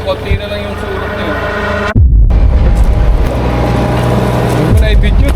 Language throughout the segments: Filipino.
konti na lang yung sulok niyo. Huwag mo na i-video.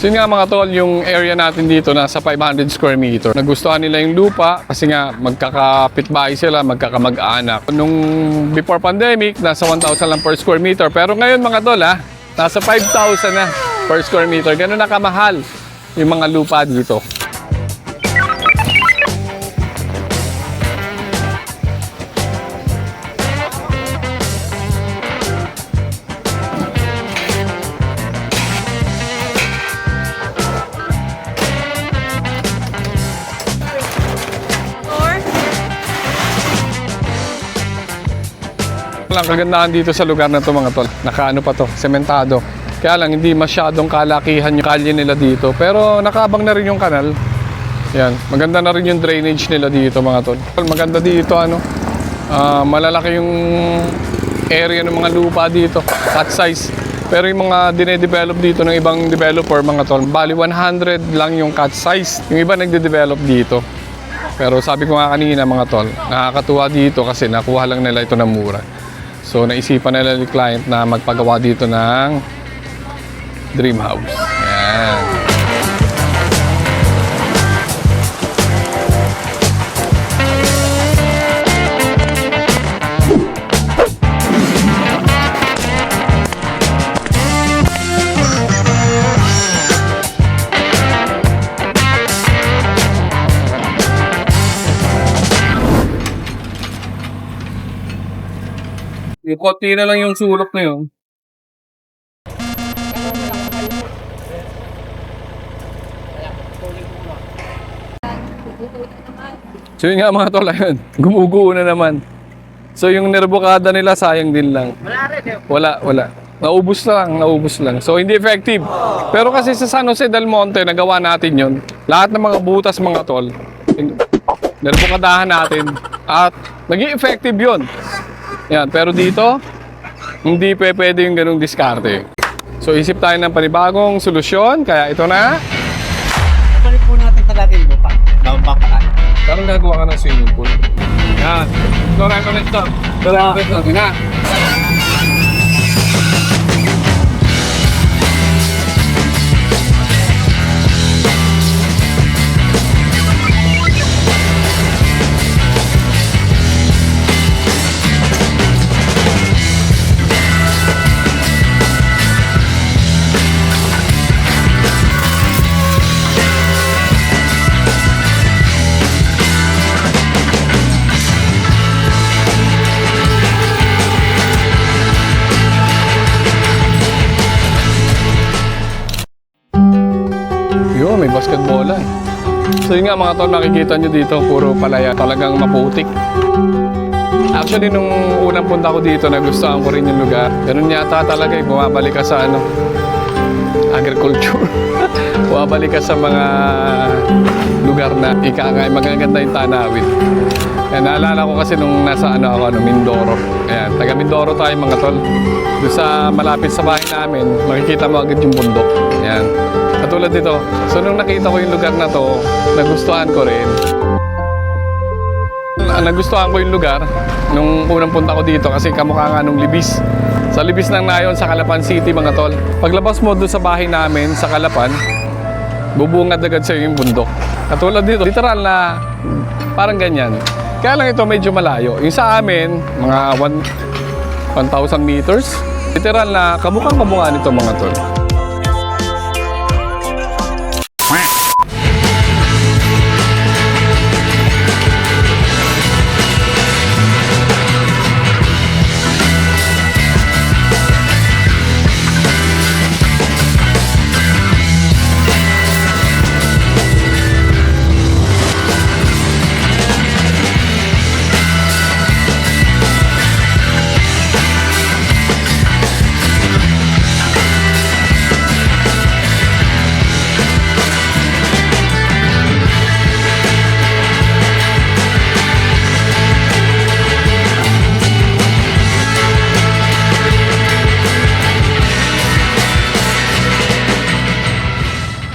So yun nga mga tol, yung area natin dito nasa 500 square meter. Nagustuhan nila yung lupa kasi nga magkakapitbahay sila, magkakamag-anak. Nung before pandemic, nasa 1,000 lang per square meter. Pero ngayon mga tol nasa 5,000 na per square meter. Ganun na kamahal yung mga lupa dito. Ang kagandahan dito sa lugar na to mga tol, nakaano pa to, sementado. Kaya lang hindi masyadong kalakihan yung kalye nila dito, pero nakaabang na rin yung kanal. Yan, maganda na rin yung drainage nila dito mga tol. Maganda dito malalaki yung area ng mga lupa dito, cut size. Pero yung mga dine-develop dito ng ibang developer mga tol, bali 100 lang yung cut size. Yung iba nagde-develop dito. Pero sabi ko nga kanina mga tol, nakakatuwa dito kasi nakuha lang nila ito ng mura. So naisipan nila ni client na magpagawa dito ng dream house. Yan. Yung konti na lang yung sulok na yun. So yun nga mga tol, ayun, gumuguho na naman. So yung nerbukada nila sayang din lang. Wala. Naubos lang. So hindi effective. Pero kasi sa San Jose del Monte, nagawa natin yun. Lahat ng mga butas mga tol, nerbukadahan natin at naging effective yun. Yan, pero dito, hindi pwede yung ganung diskarte. So, isip tayo ng panibagong solusyon, kaya ito na. Balik po natin sa dating lupa. Bangkaan. Parang gagawa ka ng swimming pool. Yan. Ito na. Ito na. May basketballan. So yun nga mga tol, makikita nyo dito, puro palaya, talagang maputik. Actually, nung unang punta ko dito, nagustuhan ko rin yung lugar. Ganun yata talaga, bumabalik ka sa agriculture. Bumabalik ka sa mga lugar na ika-nga, magaganda yung tanawin. Yan, naalala ko kasi nung nasa Mindoro. Ayan, taga Mindoro tayo mga tol. Doon sa malapit sa bahay namin, makikita mo agad yung bundok. Ayan. Katulad dito. So nung nakita ko yung lugar na to, nagustuhan ko rin. Nagustuhan ko yung lugar nung unang punta ko dito kasi kamukha nga nung Libis. Sa Libis ng Nayon sa Calapan City mga tol. Paglabas mo doon sa bahay namin sa Calapan, bubungad agad sa'yo yung bundok. Katulad dito, literal na parang ganyan. Kaya lang ito medyo malayo. Yung sa amin, mga 1,000 meters. Literal na kamukha nito mga tol.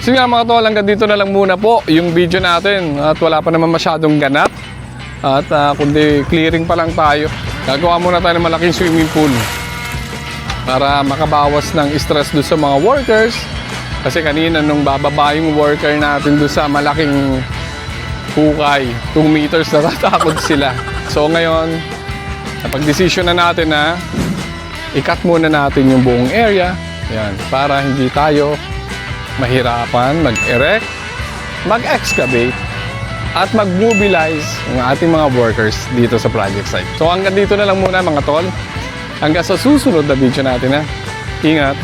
So nga mga tol, hanggang dito na lang muna po yung video natin. At wala pa naman masyadong ganap. At kundi clearing pa lang tayo. Gagawa muna tayo ng malaking swimming pool para makabawas ng stress doon sa mga workers. Kasi kanina nung bababa yung worker natin doon sa malaking hukay, 2 meters, natatakot sila. So ngayon, napag-desisyon na natin na i-cut muna natin yung buong area. Yan, para hindi tayo mahirapan mag-erect, mag-excavate, at mag-mobilize ng ating mga workers dito sa project site. So hanggang dito na lang muna mga tol. Hanggang sa susunod na video natin ha. Ingat!